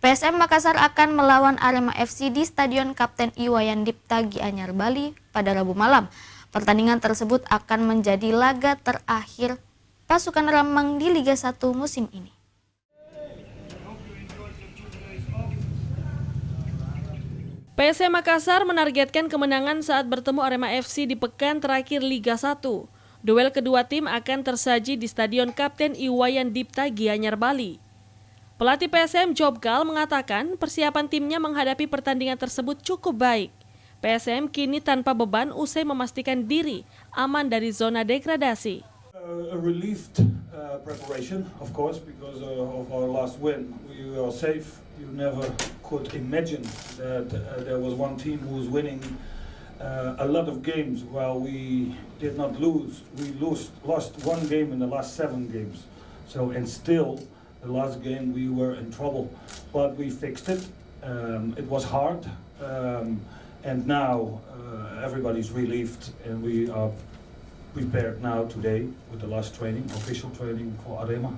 PSM Makassar akan melawan Arema FC di Stadion Kapten Iwayan Dipta Gianyar, Bali pada Rabu malam. Pertandingan tersebut akan menjadi laga terakhir pasukan Ramang di Liga 1 musim ini. PSM Makassar menargetkan kemenangan saat bertemu Arema FC di pekan terakhir Liga 1. Duel kedua tim akan tersaji di Stadion Kapten Iwayan Dipta Gianyar, Bali. Pelatih PSM Jobgal mengatakan persiapan timnya menghadapi pertandingan tersebut cukup baik. PSM kini tanpa beban usai memastikan diri aman dari zona degradasi. A relieved preparation, of course, because of our last win. We are safe. You never could imagine that there was one team who was winning a lot of games while we did not lose. We lost one game in the last 7 games. So, and still, the last game we were in trouble, but we fixed it. It was hard, and now everybody's relieved, and we are prepared now today with the last training, official training for Arema.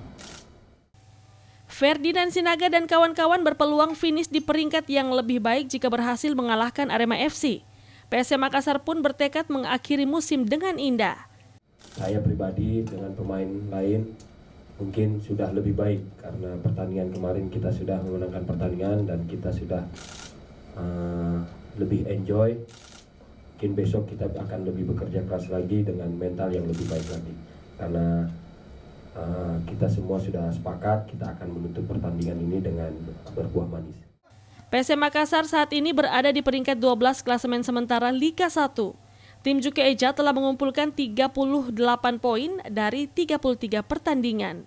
Ferdinand Sinaga dan kawan-kawan berpeluang finish di peringkat yang lebih baik jika berhasil mengalahkan Arema FC. PSM Makassar pun bertekad mengakhiri musim dengan indah. Saya pribadi dengan pemain lain mungkin sudah lebih baik karena pertandingan kemarin kita sudah memenangkan pertandingan dan kita sudah lebih enjoy. Mungkin besok kita akan lebih bekerja keras lagi dengan mental yang lebih baik lagi karena kita semua sudah sepakat kita akan menutup pertandingan ini dengan berbuah manis. PSM Makassar saat ini berada di peringkat 12 klasemen sementara Liga 1. Tim Juke Eja telah mengumpulkan 38 poin dari 33 pertandingan.